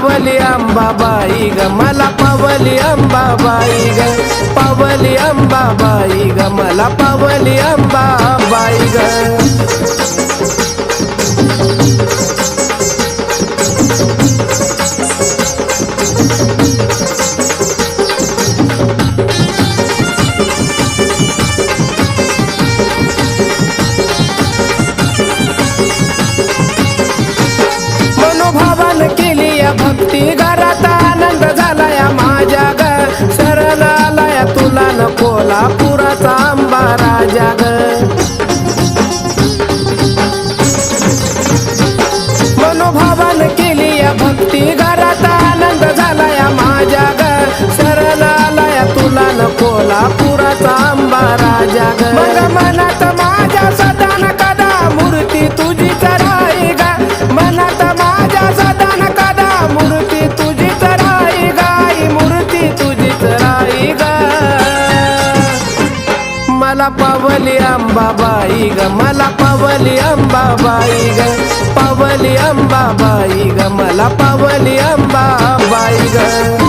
पावली अंबाबाई ग मला पावली अंबाबाई ग पावली अंबाबाई ग मला पावली अंबाबाई ग भक्ती घरात आनंद झालाय माझ्या ग शरण आलाय तुला न कोल्हापुराचा अंबा राजा ग मनोभावान केली या भक्ती घरात आनंद झालाय माझ्या ग शरण आलाय तुला न कोल्हापुराचा अंबा राजा ग मग मनात माझ्या सदा न कदा मूर्ती तुझीच राही ग मनात माझ्या सदा न कदा मूर्ती तुझीच राही गाई मूर्ती तुझीच राही ग मला पावली अंबाबाई ग मला पावली अंबाबाई ग पावली अंबाबाई ग मला पावली अंबाबाई ग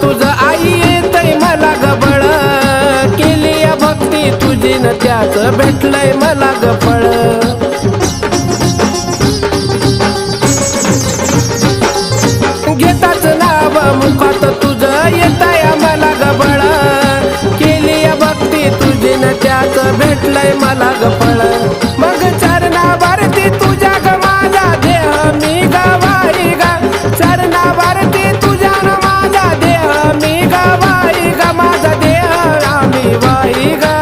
तुझं आई येतय मला गबळ केली या भक्ती तुझी न त्याच भेटलंय मला गफळ घेताच नाव मुखात तुझं येतय मला गबळ केली या भक्ती तुझी न त्याच भेटलंय मला गफळ मग चरणावरती तुझ्या ग माझा देह मी गवाई ग चरणावरती तुझ्या न माझा देह मी गवाई ग माझा देह आम्ही वाई ग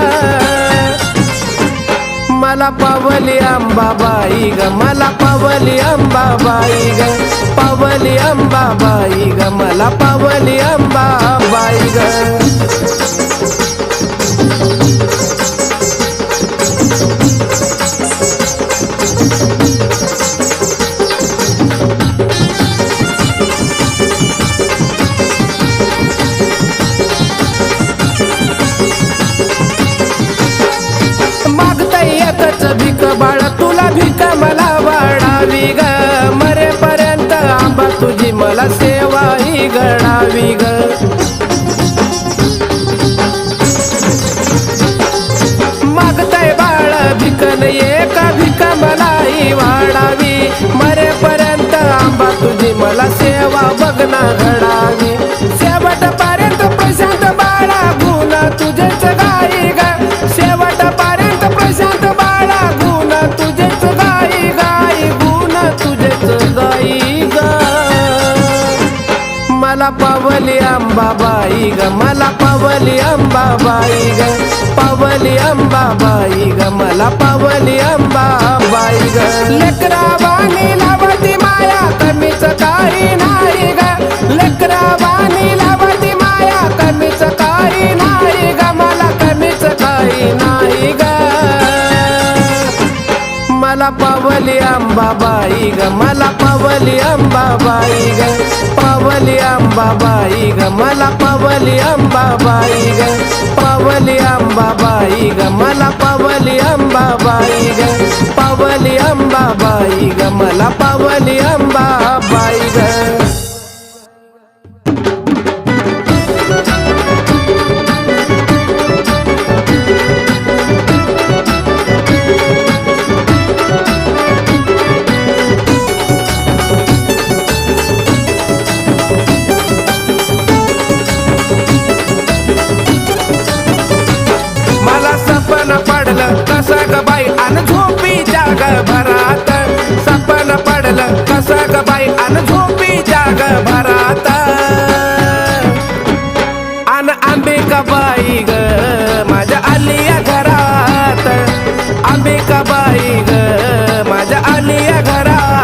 मला पावली अंबाबाई ग मला पावली अंबाबाई ग पावली अंबाबाई ग मला पावली अंबाबाई ग भीक बाळ तुला भीक मला वाढावी ग मरेपर्यंत आंबा तुझी मला सेवा ही घडावी ग मागताय बाळ भिकन एक भीक मलाही वाढावी मरेपर्यंत आंबा तुझी मला सेवा बघना घडावी शेवटपर्यंत प्रशांत बाळा गुण तुझेच गाई ग शेवटपर्यंत प्रशांत बाळा गुण तुझेच गाई गाई गुण तुझेच गाई ग मला पावली अंबाबाई ग मला पावली अंबाबाई ग पावली अंबाबाई ग मला पावली अंबाबाई ग लेकरा वाणी लावती माया कमीच काही नाही ग लेकरा वाणी लावती माया कमीच काही नाही ग मला कमीच काही नाही ग मला पावली अंबाबाई ग मला पावली अंबाबाई ग पावली अंबाबाई ग मला पावली अंबाबाई ग पावली अंबाबाई ग मला पावली अंबाबाई ग पावली अंबाबाई ग मला पावली अंबाबाई ग कसं ग बाई अन झोपी जाग भरात सपन पडलं कसं ग बाई अन झोपी जाग भरात अन अंबिका बाई ग माझ्या आलिया घरात अंबिका बाई ग माझ्या आलिया घरात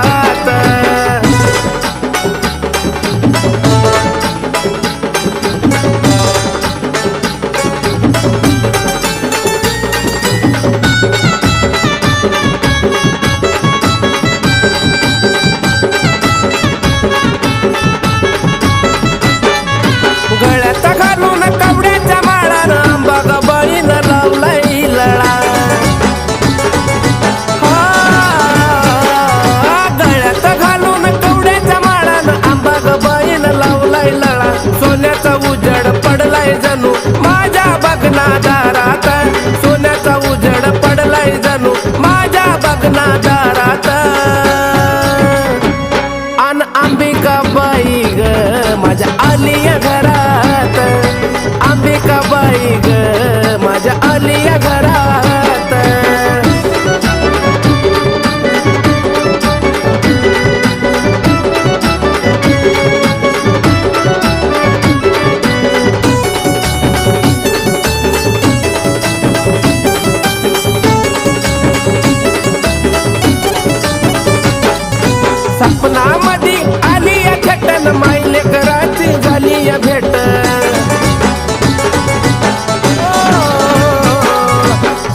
छटन मायले कराची झाली या भेट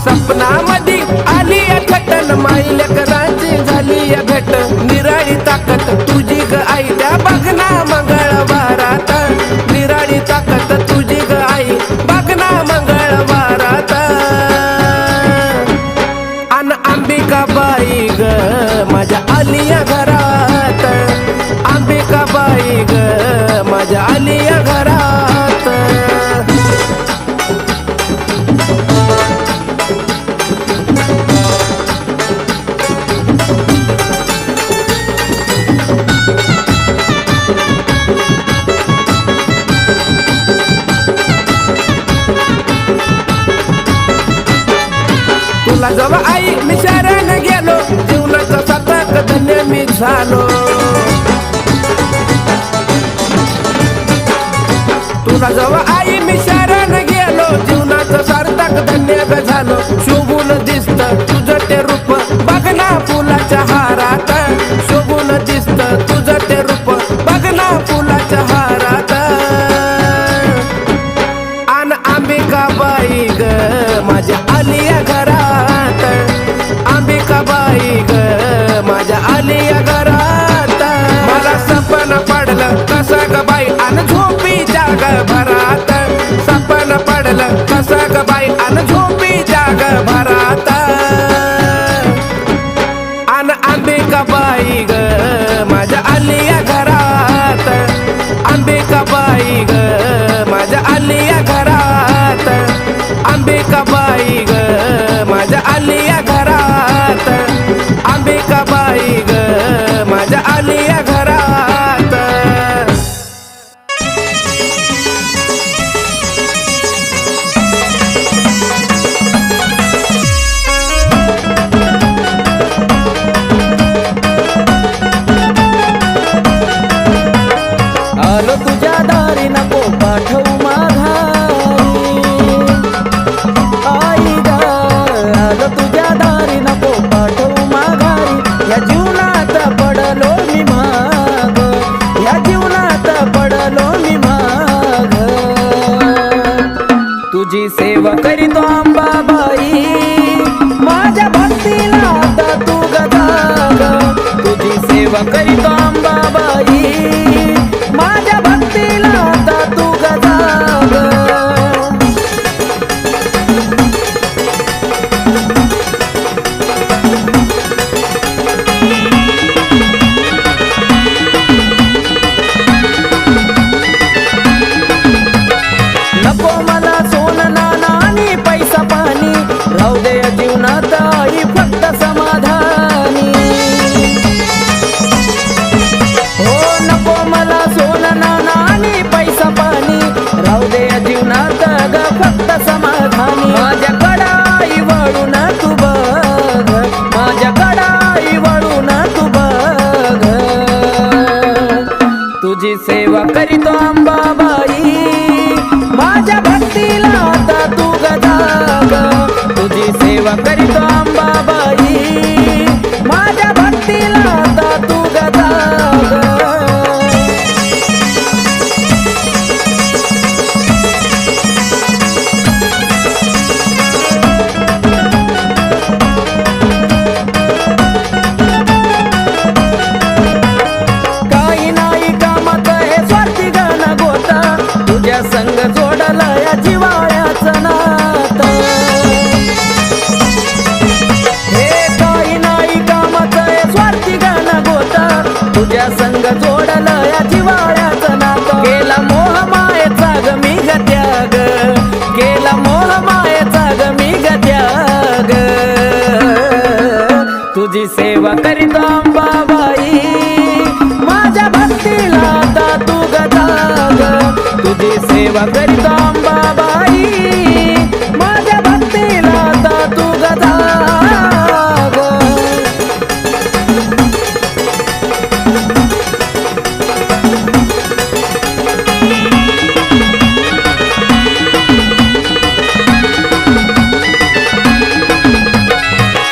सपनामध्ये आली या छटन मायले कराची झाली या भेट निराळी ताकद तुझी ग आई त्या बघना मंगळवारात निराळी ताकद तुझी ग आई बघना मंगळवारात अन अंबिकाबाई ग माझ्या आलिया घरात अंबिकाबाई ग माझ्या आलिया घरात तुला जेव्हा आई मी शरण गेलो जीवनाचा सार्थक धन्य मी झालो तुला जेव्हा आई मी शरण गेलो जीवनाचा सार्थक धन्य झालो शोभून दिसत तुझं ते रूप बघना फुलाच्या हारात शोभून दिसत तुझं ते रूप बघना फुलाच्या हारात अन अंबिकाबाई ग माझ्या आलिया घरात अंबिकाबाई ग माझ्या आलिया घरात मला सपन पडलं कसं ग बाई अन झोपी जाग भरात सपन पडलं कसं ग बाई अन झोपी जाग भरात अन अंबिकाबाई ग माझ्या आलिया घरात अंबिकाबाई ग माझ्या आलिया घरात अंबिकाबाई ग माझ्या आलिया घरात अंबिकाबाई ग माझ्या आलिया घरात आलो तुझ्या दारी नको पाठवू माघारी आई ग आलो तुझ्या दारी नको पाठवू माघारी या जीवनात पडलो मी माग या जीवनात पडलो मी माग तुझी सेवा करीतो अंबाबाई माझ्या भक्तीला आता तू गजाग तुझी सेवा करीतो अंबाबाई माझ्या भक्तीला आता तू गजाग नको मला सोनं नाणं आणि पैसा पाणी राहू दे या जीवनात आई फक्त समाधानी हो नको मला सोनं नाणं आणि पैसा पाणी राहू दे या जीवनात ग फक्त समाधानी माझ्याकडं आई वळून तू बघ माझ्याकडं आई वळून तू बघ तुझी सेवा करीतो अंबाबाई माझ्या भक्तीला आता तू गजाग तुझी सेवा करीतो अंबाबाई माझ्या भक्तीला आता तू गजाग काही नाही कामात हे स्वार्थी गाणं गोता तुझ्या संग जोडला या जिवाळ्याचं नातं हे काही नाही कामात हे स्वार्थी गाणं गोता तुझ्या संग जोडला या जिवाळ्याचं नातं केला मोह मायेचा ग मी ग त्याग केला मोह मायेचा ग मी ग त्याग तुझी सेवा करीतो अंबाबाई माझ्या भक्तीला आता तू गजाग तुझी सेवा करीतो अंबाबाई माझ्या भक्तीला आता तू गजाग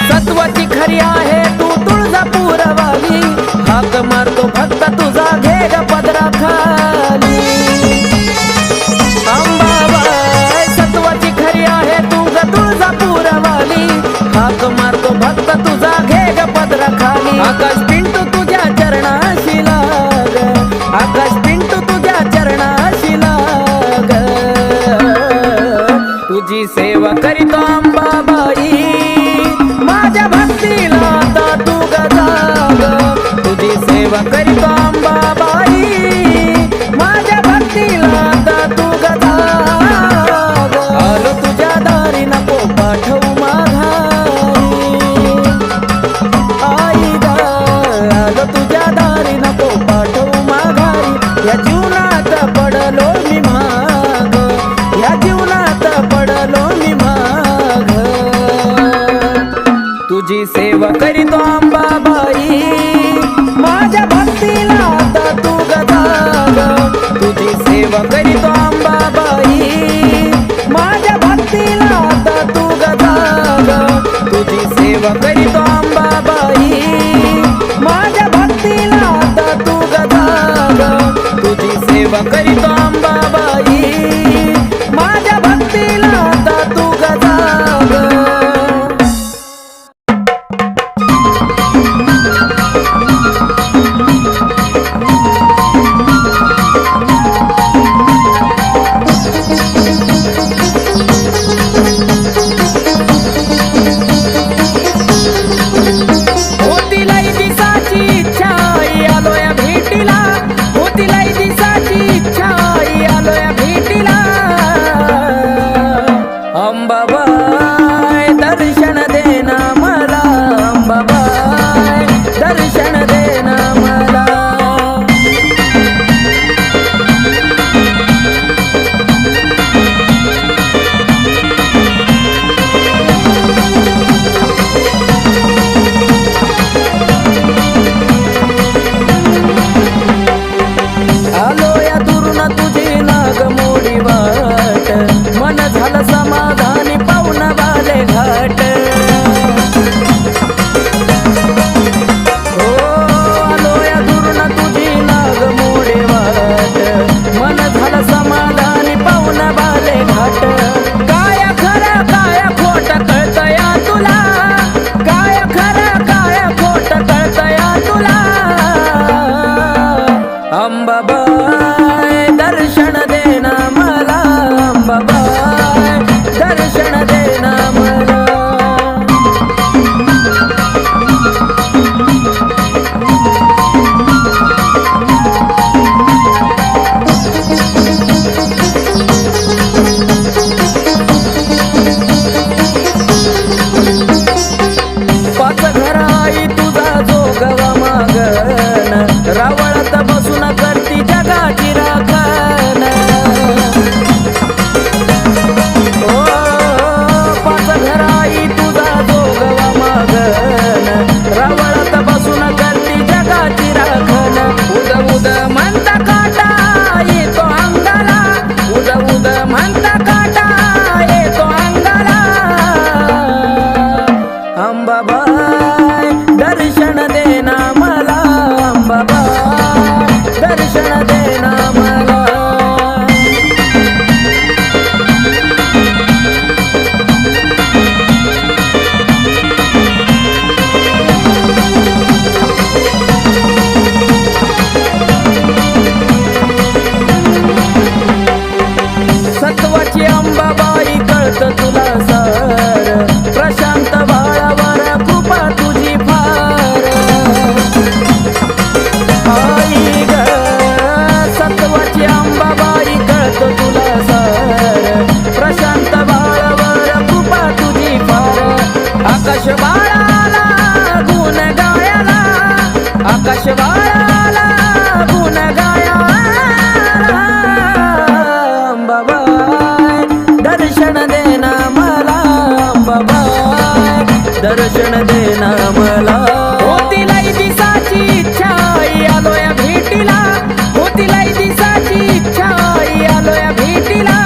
सत्वाची खरी आहे तू तुळजापूरवाली हाक मारतो फक्त तुझा घे ग पद आकाश पिंटू तुझ्या चरणाशी लाग, आकाश पिंटू तुझ्या चरणाशी लाग, तुझी सेवा करीतो अंबाबाई, माझ्या भक्तीला आता तू गजाग, तुझी सेवा करीतो अंबाबाई, माझ्या भक्तीला आता तू गजाग, आलो तुझ्या दारी नको पाठवू माघारी, आई ग आलो तुझ्या दारी नको पाठवू माघारी, या जीवनात पडलो मी माग, या जीवनात पडलो मी माग, तुझी सेवा करीतो अंबाबाई, माझ्या भक्तीला आता तू गजाग, तुझी सेवा करीतो अंबाबाई, माझ्या भक्तीला आता तू गजाग, तुझी सेवा करीतो अंबाबाई, माझ्या भक्तीला आता तू गजाग, तुझी सेवा करीतो अंबाबाई, माझ्या भक्तीला आता तू गजाग. होतीलाई दिसाची इच्छा आलोया भेटीला, होतीलाई दिसाची इच्छा आलोया भेटीला, अंबाबाई दर्शन देना मला, अंबाबाई दर्शन देना मला. आलो या दुरून तुझी नाग मोडी वाट, मन झालं समाधानी पाहुण बाले घाट, हो आलो या दुरून तुझी नाग मोडी वाट, मन झालं समाधानी पाहुण बाले घाट, काय खरं काय खोट कळतया तुला, काय खरं काय खोट कळतया तुला, अंबाबाई दर्शन देना मला, अंबाबाई दर्शन देना मला. पाच घराई तुझा जोगवा मागन, रावळात बसून करती जगाची राखण, ओ पाच घराई तुझा जोगवा मागन, रावळात बसून करती जगाची राखण, उद उद म्हणता काटा येतो अंगाला, उद उद म्हणता काटा येतो अंगाला, अंबाबाई दर्शन देना मला, अंबाबाई दर्शन देना मला. सत्वाची अंबाबाई कळत तुला सार, प्रशांत बाळावर कृपा तुझी फार, आई ग सत्वाची अंबाबाई कळत तुला सार, प्रशांत बाळावर कृपा तुझी फार, आकाश बाळाला गुण गायला, आकाश बाळाला गुण गायला, अंबाबाई दर्शन देना मला, अंबाबाई दर्शन देना मला. होतीलाई दिसाची इच्छा आलोया भेटीला, होतीलाई दिसाची इच्छा आलोया भेटीला,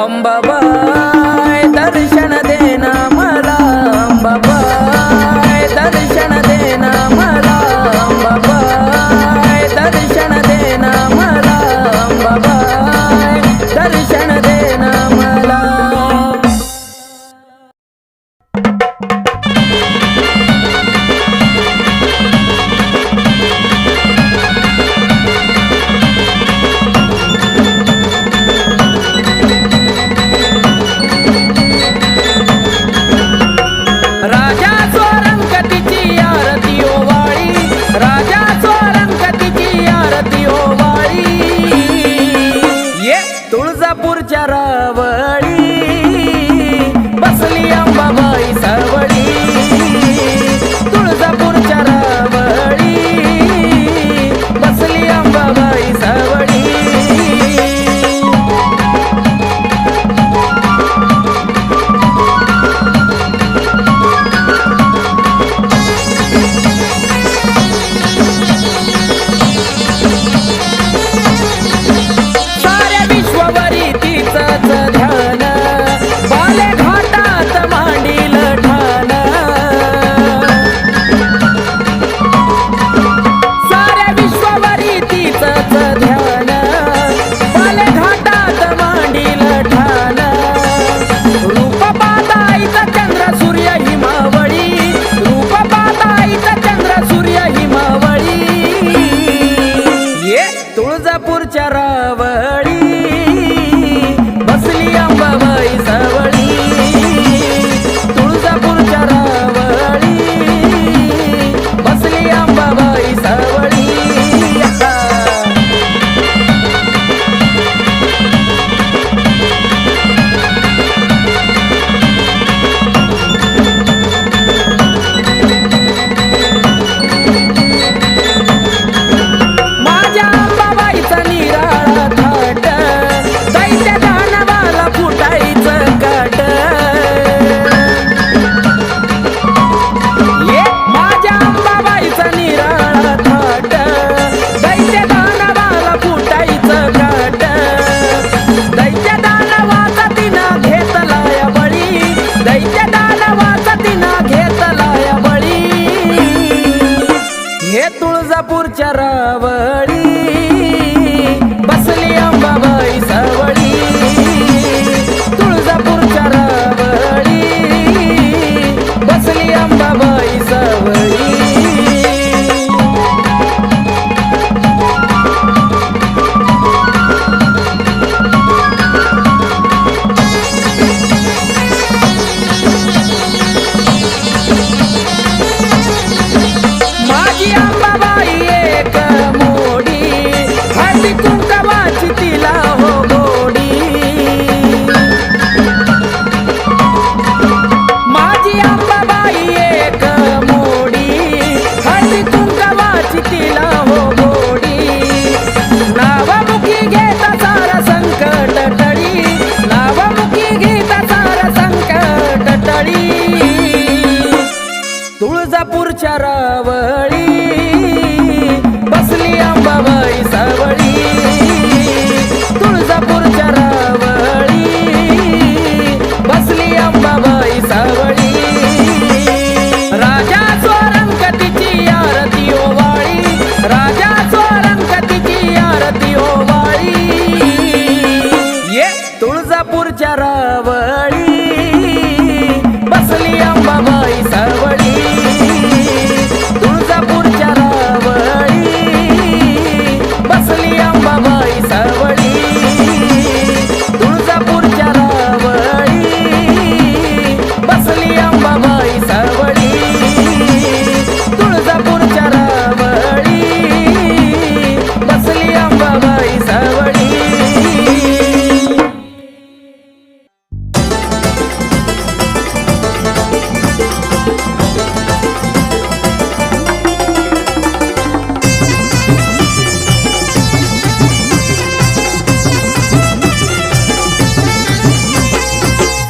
अंबाबाई दर्शन देना मला, अंबाबाई दर्शन देना मला, अंबाबाई दर्शन देना मला, अंबाबाई दर्शन देना मला. तुळजापूरच्या रावळी बसली अंबाबाई सावळी. तुळजापूरच्या रावळी बसली अंबाबाई सावळी. साऱ्या विश्वावरी तिचंच ध्यान, बाले घाटात मांडील ठाण. साऱ्या विश्वावरी तिचंच ध्यान, बाले घाटात मांडील ठाण. रूप पाहताईचा चंद्र सूर्य हिमावळी, रूप पाहताईचा चंद्र सूर्य हिमावळी. ये तुळजापूरच्या रावळी बसली अंबाबाई सावळी. तुळजापूरच्या रावळी बसली अंबाबाई सावळी. माझ्या अंबाबाईचा निराळा थाट, दैत्य दानवाला फुटायचं काट. ये माझ्या अंबाबाईचा निराळा थाट, दैत्य दानवाला फुटायचं काट. दैत्य दानवाचा तिनं घेतलाय बळी, दैत्य दानवाचा तिनं घेतलाय बळी. हे तुळजापूरच्या रावळी बसली अंबाबाई सावळी. तुळजापूरच्या रावळी बसली अंबाबाई सावळी. माझी अंबाबाई एक मोडी, हळदी कुंकवाची तिला हो गोडी. माझी अंबाबाई एक मोडी, हळदी कुंकवाची तिला हो गोडी. नावमुखी घेता सारा संकट टळी, नावमुखी घेता सारा संकट टळी. तुळजापूरच्या रावळी बसली अंबाबाई सावळी. तुळजापूरच्या रावळी बसली अंबाबाई सावळी. राजा स्वरंगतीची आरती ओवाळी, राजा स्वरंगतीची आरती ओवाळी. ये तुळजापूरच्या रावळी बसली अंबाबाई सावळी. तुळजापूरच्या रावळी बसली अंबाबाई सावळी. तुळजापूरच्या रावळी बसली अंबाबाई सावळी. तुळजापूरच्या रावळी बसली अंबाबाई सावळी.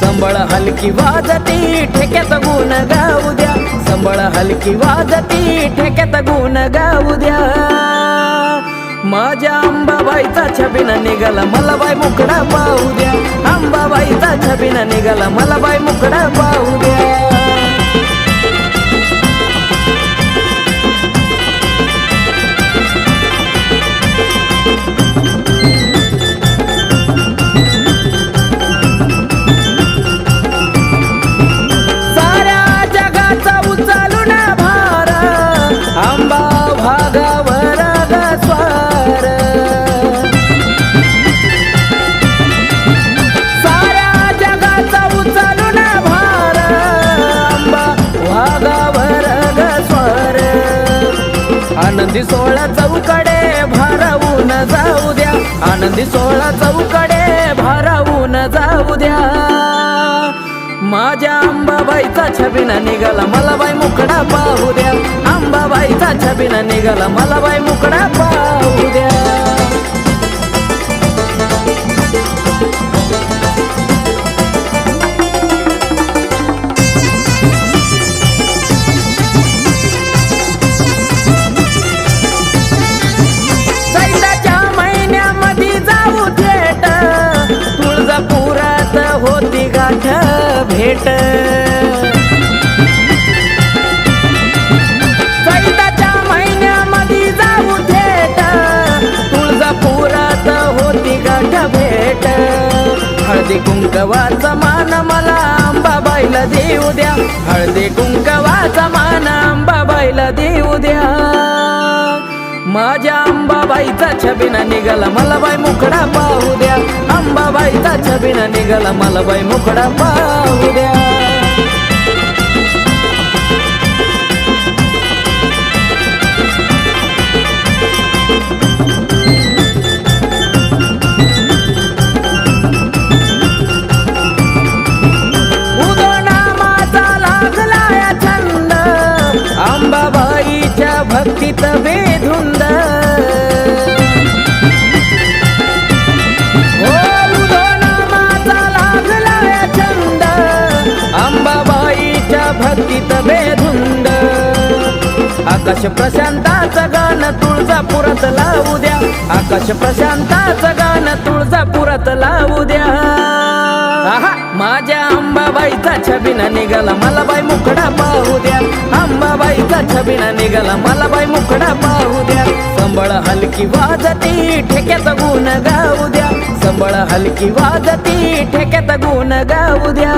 संबळ हलकी वाजती ठेक्यात गुण गाऊ द्या, संबळ हलकी वाजती ठेक्यात गुण गाऊ द्या. माझ्या अंबाबाईचा छबिना निघाला मला बाई मुकडा पाहू द्या. अंबाबाईचा छबिना निघाला मला बाई मुकडा पाहू द्या. साऱ्या जगाचा उचलून भार, अंबा भागावर ग स्वार. साऱ्या जगाचा उचलून भार, अंबा भागावर ग स्वार. आनंदी सोहळा चौकडे भारवून जाऊ द्या, आनंदी सोहळा चौकडे भारावून जाऊ द्या. माझ्या अंबाबाईचा छबिना निघाला मला बाई मुकडा पाहू द्या. अंबाबाईचा छबिना निघाला मला बाई मुकडा पाहू द्या. चैत्राच्या महिन्यामध्ये जाऊ थेट तुळजापुरात होती गाठ भेट. चैत्राच्या महिन्यामध्ये जाऊ थेट तुळजापुरात होती गाठ भेट. हळदी कुंकवाचा मान मला अंबाबाईला देऊ द्या. हळदी कुंकवाचा मान अंबाबाईला देऊ द्या. माझ्या अंबाबाईचा छबिना निघाला मला बाई मुकडा पाहू द्या. अंबाबाईचा छबिना निघाला मला बाई मुकडा पाहू द्या. उदोनामाचा लागलाय छंद अंबाबाईच्या भक्तीत बेधुंद. हो उदोनामाचा लागलाय छंद अंबाबाईच्या भक्तीत बेधुंद. आकाश प्रशांताचं गाणं तुळजापुरात लावू द्या. आकाश प्रशांताचं गाणं तुळजापुरात लावू द्या. माझ्या अंबाबाईचा छबिना निघाला मला बाई मुकडा पाहू द्या. अंबाबाईचा छबिना निघाला मला बाई मुकडा पाहू द्या. संबळ हलकी वाजती ठेक्यात गुण गाऊ द्या. संबळ हलकी वाजती ठेक्यात गुण गाऊ द्या.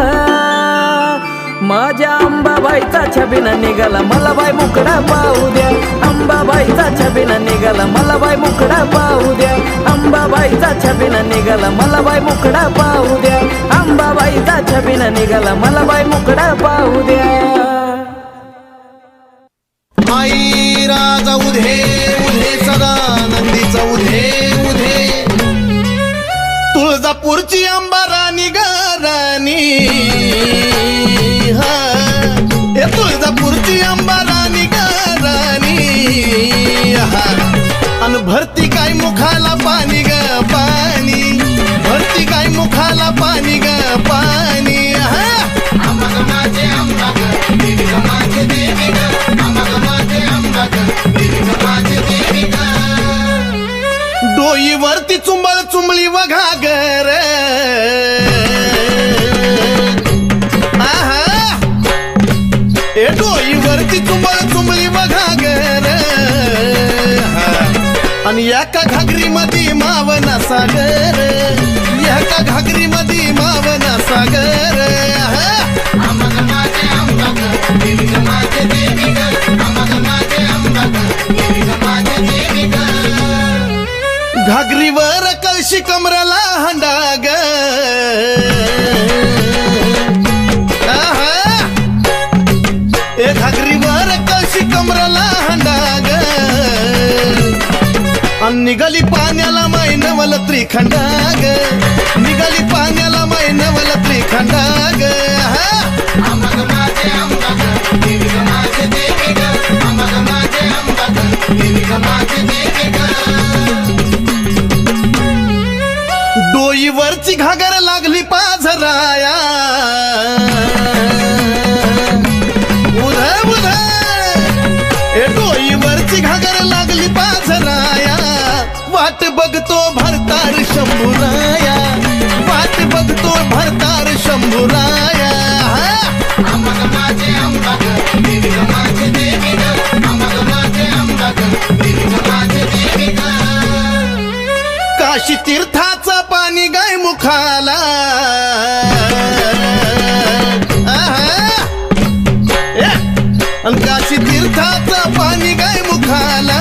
माझ्या अंबाबाईचा छबिना निघाला मला बाई मुकडा पाहू द्या. अंबाबाईचा छबिना निघाला मला बाई मुकडा पाहू द्या. अंबाबाईचा छबिना निघाला मला बाई मुकडा पाहू द्या. अंबाबाईचा छबिना निघाला मला बाई मुकडा पाहू द्या. आई राजा उधे उधे सदा नंदीचा उधे उधे. तुळजापूरची अंबा राणी ग राणी. हे तुळजापूरची अंबा राणी ग राणी. अन भरती काय मुखाला पाणी ग पाणी. भरती काय मुखाला पाणी ग पाणी. अंबा माझे अंबा ग देवी ग माझे देवी ग. अंबा माझे अंबा ग देवी ग माझे देवी ग. डोईवरती चुंबळ चुंबळी वघागर. डोईवरती चुंबळ चुंबळी वघागर. आणि एका घागरी मध्ये मावना सागर. एका घागरी मध्ये मावना सागर. माझे अंबा ग देवी ग माझे देवी ग. माझे अंबा ग देवी ग माझे देवी ग. घागरीवर कळशी कमराला हंडाग. घागरीवर कळशी कमराला हंडाग. निघाली पाण्याला मैनवल त्रिखंडाग. निघाली पाण्याला मैनवल त्रिखंडाग. माझे अंबा ग देवी ग माझे देवी ग. माझे अंबा ग देवी ग माझे देवी ग. डोईवरची घागर लागली पाझराया. उध उध डोईवरची घागर लागली पाझराया. वाट बघतो भरतार शंभूराया. वाट बघतो भरतार शंभूराया. माझे अंबा ग देवी ग माझे देवी ग. माझे अंबा ग देवी ग माझे देवी ग. काशी तीर्थाचं पाणी गाय मुखाला. काशी तीर्थाचं पाणी गाय मुखाला.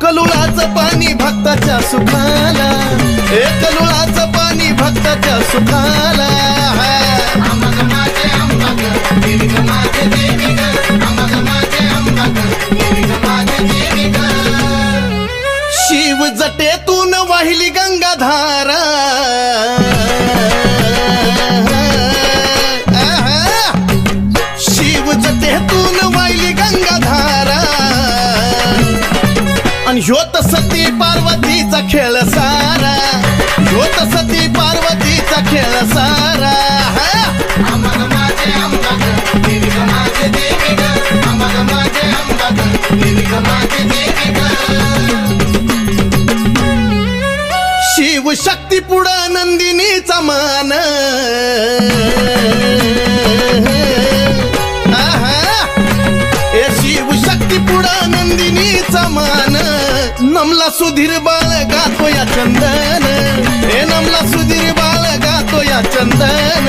कलुळाचं पाणी भक्ताच्या सुखाला. कलुळाचं पाणी भक्ताच्या सुखाला. माझे अंबा ग देवी ग माझे देवी ग. माझे अंबा ग देवी ग माझे देवी ग. शिव जटेतून वाहिली गंगाधारा शिव जटेतून वाहिली गंगाधारा आणि ह्योत सती पार्वतीचा खेळ सारा ह्योत सती पार्वतीचा खेळ सारा अमग माझे अंबग देवी ग माझे देवी ग अमग माझे अंबग देवी ग माझे देवी ग शिव शक्ती पुढं नंदिनीचा मान शिव शक्ती पुढं नंदिनीचा मान नमला सुधीर बाळ गातो या चंदन हे नमला सुधीर बाळ गातो या चंदन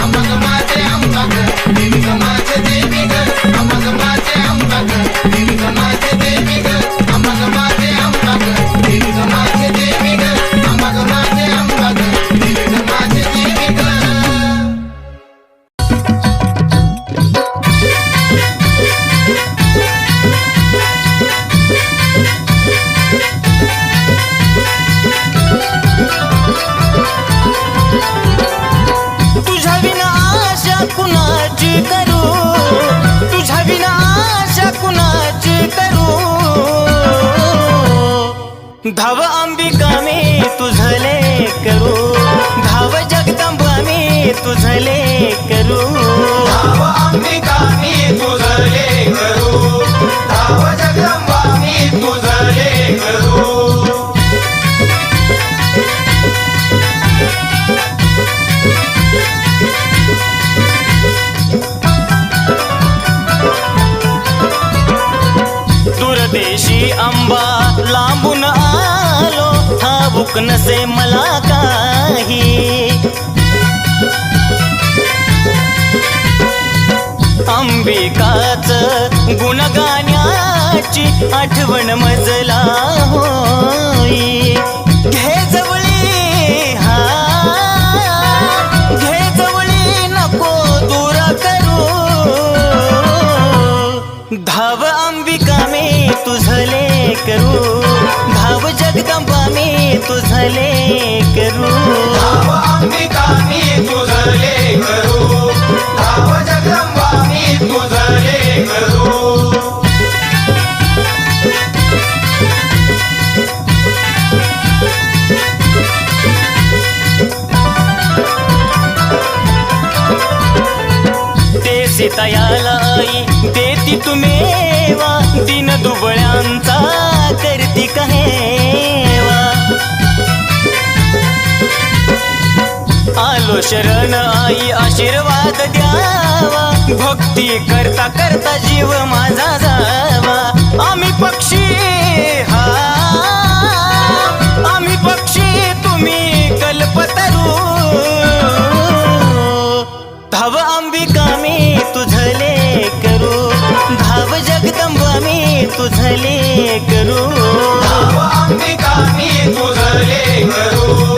अमग माझे अंबग देवी ग माझे देवी ग अमग माझे अंबग देवी ग माझे देवी ग अमग माझे अंबग देवी ग माझे देवी ग अमग माझे अंबग देवी ग माझे देवी ग तुझ्या विना आशा कुणाची करू तुझ्या विना आशा कुणाची करू धाव अंबिका मी तुझले करू धाव जगदंबा मी तुझले करू धाव अंबिका मी तुझले करू धाव जगदंबा मी तुझले करू दूरदेशी अंबा लांबून आलो ठाऊक नसे मला काही अंबिकाच गुणगाण्याची आठवण मजला होई घे जवळी हा घे जवळी नको दूर करू धाव अंबिका मी तुझले करू धाव जगदंबा मी तुझले करू धाव अंबिका मी तुझले करू धाव जगदंबा मी तुझले करू ते सीतायाला आई देती तुमेवा दिन दुबळ्यांचा करती कहेवा आलो शरण आई आशीर्वाद द्यावा भक्ती करता करता जीव माझा जावा आम्ही पक्षी हा आम्ही पक्षी तुम्ही कल्पतरू धाव अंबिका मी तुझले करू धाव जगदंबा मी तुझले करू धाव अंबिका मी तुझले करू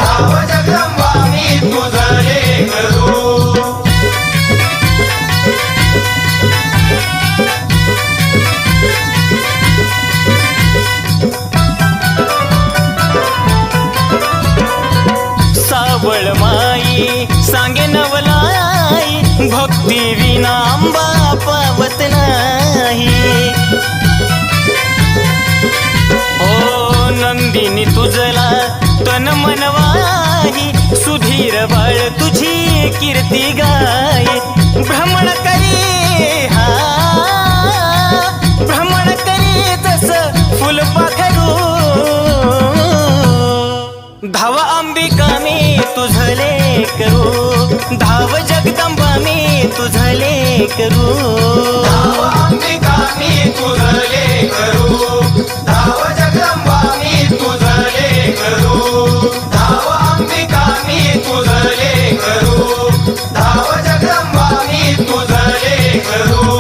धाव जगदंबा मी तुझले करू सावळ माई सांगे नवलाई भक्ती विना अंबा पावत नाही ओ नंदिनी तुझला तन मनवाही सुधीर बाळ तुझी कीर्ती गाय भ्रमण करी हा भ्रमण करी तस फुलपाखरू धाव अंबिका मी तुझले करू धाव जगदंबा मी तुझले करू धाव अंबिका मी तुझले करू धाव जगदंबा मी तुझले करू धाव अंबिका मी तुझले करू धाव जगदंबा मी तुझले करू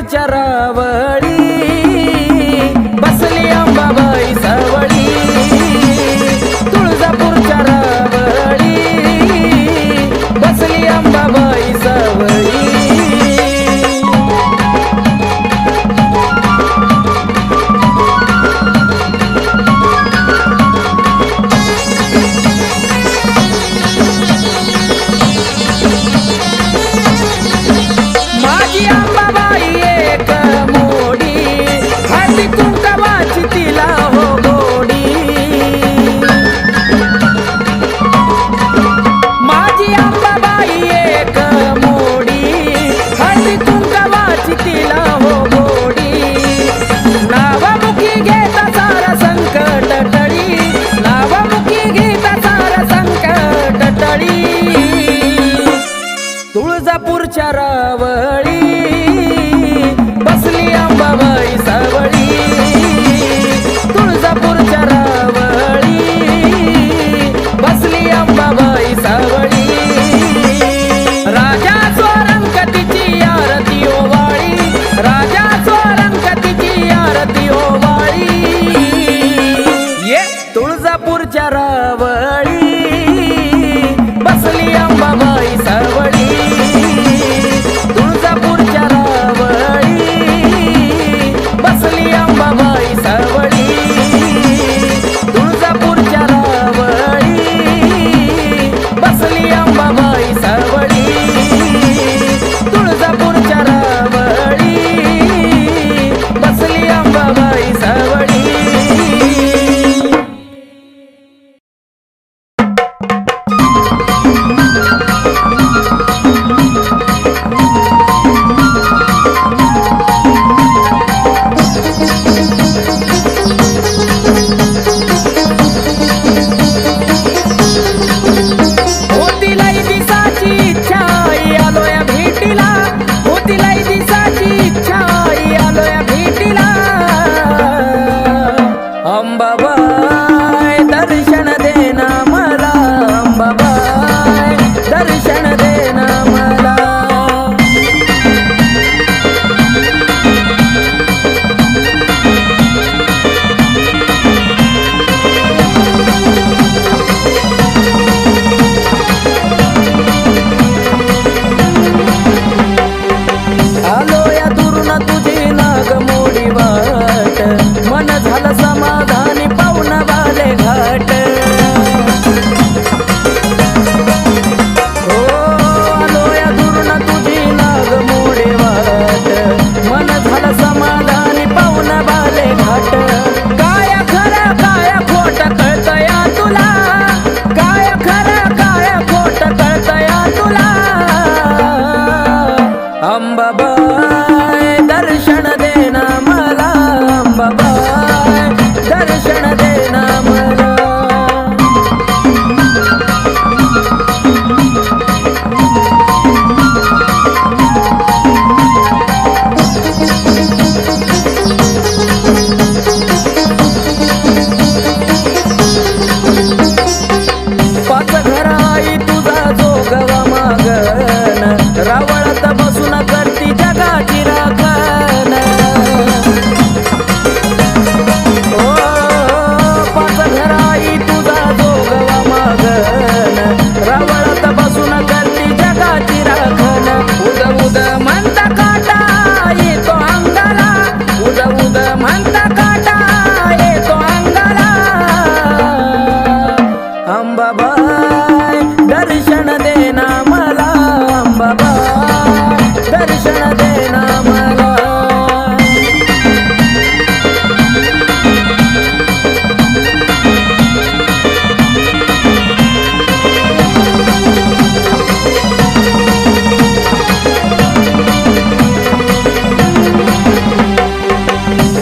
तुळजापूरच्या रावळी बसली अंबाबाई सावळी. तुळजापूरच्या रावळी बसली अंबाबाई सावळी. माझी अंबाबाई एक मोडी हळदी कुंकवाची तिला हो गोडी. माझी अंबाबाई एक मोडी हळदी कुंकवाची तिला हो गोडी. नावामुखी घेता सारा संकट टळी. नावामुखी घेता सारा संकट टळी. तुळजापूरच्या रावळी बसली अंबाबाई सावळी. तुळजापूरच्या रावळी बसली अंबाबाई सावळी. राजा स्वरंगतीची आरती ओवाळी. राजा स्वरंगतीची आरती ओवाळी. ये तुळजापूरच्या रावळी बसली अंबाबाई सावळी. तुळजापूरच्या रावळी बसली अंबाबाई सावळी. तुळजापूरच्या रावळी बसली अंबाबाई सावळी. तुळजापूरच्या रावळी बसली अंबाबाई सावळी. होती लई दिसाची इच्छा आई आलोय भेटीला. होती लई दिसाची इच्छा आई आलोय भेटीला. अंबाबाई दर्शन देना मला. अंबाबाई दर्शन देना मला. आलो या दुरून तुझी नाग मोडी वाट. मन झालं समाधानी पाहुण बाले घाट. हो आलो या दुरून तुझी नाग मोडी वाट. मन झालं समाधानी पाहुण बाले घाट. काय खरं काय खोट कळतया तुला. काय खरं काय खोट कळतया तुला. अंबाबाई दर्शन देना मला. अंबाबाई दर्शन देना मला. पाच घर आई तुझा जोगवा मागन. रावळात बसून करती जगाची राखण. ओ पाच घर आई तुझा जोगवा मागन. रावळात बसून करती जगाची राखण. उद उद म्हणता काटा येतो अंगाला. उद उद म्हणता काटा येतो अंगाला. अंबाबाई दर्शन देना मला. अंबाबाई दर्शन देना मला.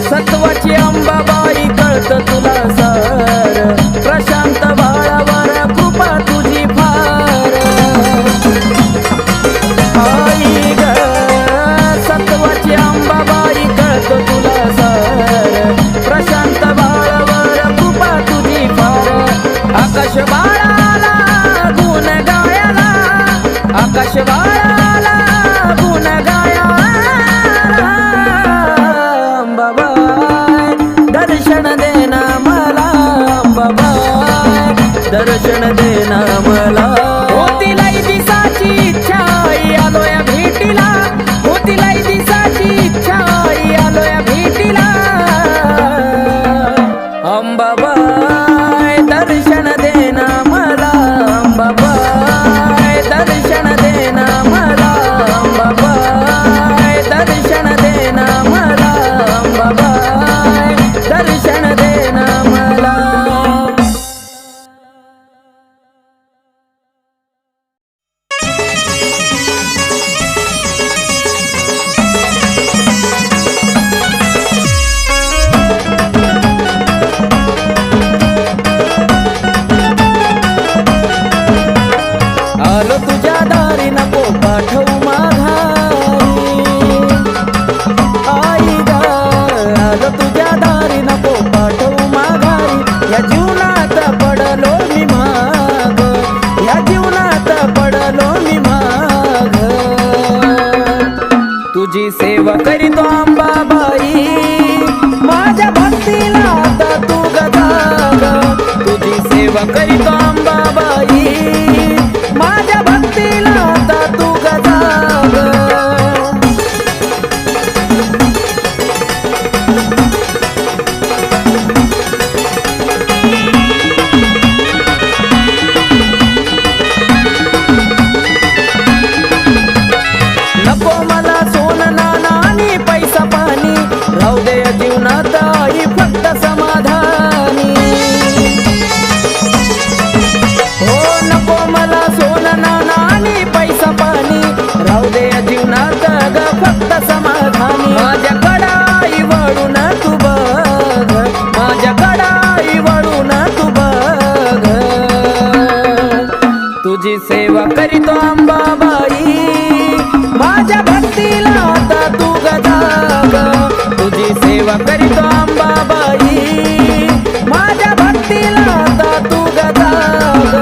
सत्वाची अंबाबाई कळत तुला सार. प्रशांत बाळावर कृपा तुझी फार. आई ग सत्वाची अंबाबाई कळत तुला सार. प्रशांत बाळावर कृपा तुझी फार. आकाश बाळाला गुण गायला. आकाश बाळाला गुण गायला. तुझी सेवा करीतो अंबाबाई, माझ्या भक्तीला आता तू गजाग. तुझी सेवा करीतो अंबाबाई, माझ्या भक्तीला आता तू गजाग. नको मला सोनं नाणं आणि पैसा पाणी, राहू दे जीवनात आई फक्त समाधानी. हो नको मला सोनं नाणं आणि पैसा पाणी, राहू दे जीवनात ग फक्त समाधानी. माझ्याकडं आई वळून तू बघ, माझ्याकडं आई वळून तू बघ. तुझी सेवा करीतो अंबाबाई, माझ्या भक्तीला आता तू गजाग. तुझी सेवा करीतो अंबाबाई, माझ्या भक्तीला आता तू गजाग.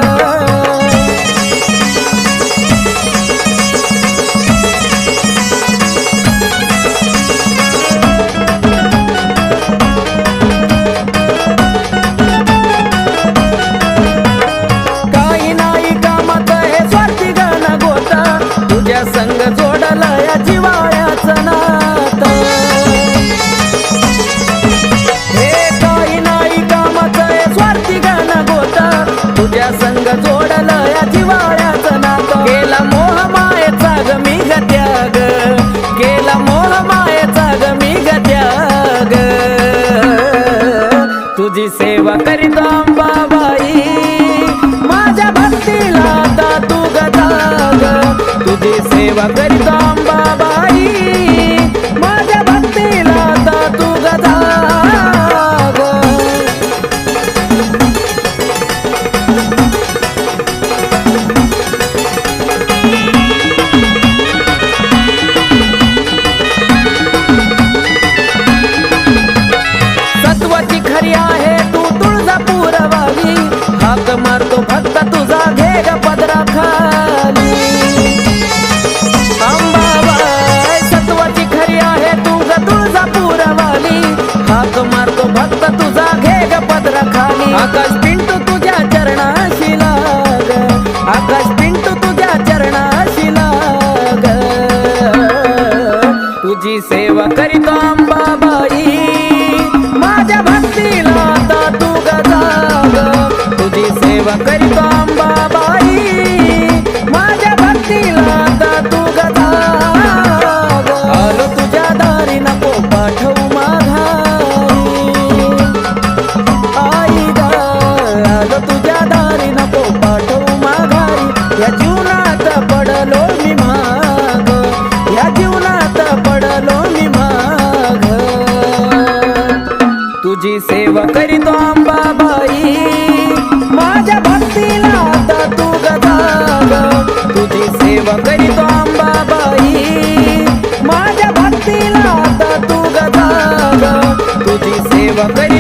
काही नाही कामात हे स्वार्थी गाणं गोता, तुझ्या संग जोडला या जिवाळ्याचं नातं. हे काही नाही कामाचं हे स्वार्थी गाणं गोता, तुझ्या संग जोडला या जिवाळ्याचं नातं. केला मोह मायेचा ग मी ग त्याग, केला मोह मायेचा ग मी ग त्याग. तुझी सेवा करीतो अंबाबाई, माझ्या भक्तीला आता तू गजाग. तुझी सेवा करीतो अंबाबाई, माझ्या भक्तीला आता तू गजाग. सत्वाची खरी आहे तू तुळजापूरवाली, हाक मारतो फक्त तुझा घे ग पदराखाली. अंबाबाई सत्वाची खरी आहे तू ग तुळजापूरवाली, हाक मारतो फक्त तुझा घे ग पदराखाली. आकाश पिंटू तुझ्या चरणाशी लाग, आकाश पिंटू तुझ्या चरणाशी लाग. तुझी सेवा करीतो अंबाबाई, माझ्या भक्तीला आता तू गजाग. तुझी सेवा करीतो अंबाबाई, माझ्या भक्तीला आता तू गजाग. आलो तुझ्या दारी नको पाठवू माघारी, आई ग आलो तुझ्या दारी नको पाठवू माघारी. या जीवनात पडलो मी माग, या जीवनात पडलो मी माग. तुझी सेवा करीतो अंबाबाई, माझ्या भक्तीला आता तू गजाग. तुझी सेवा करीतो अंबाबाई, माझ्या भक्तीला आता तू गजाग. तुझी सेवा करी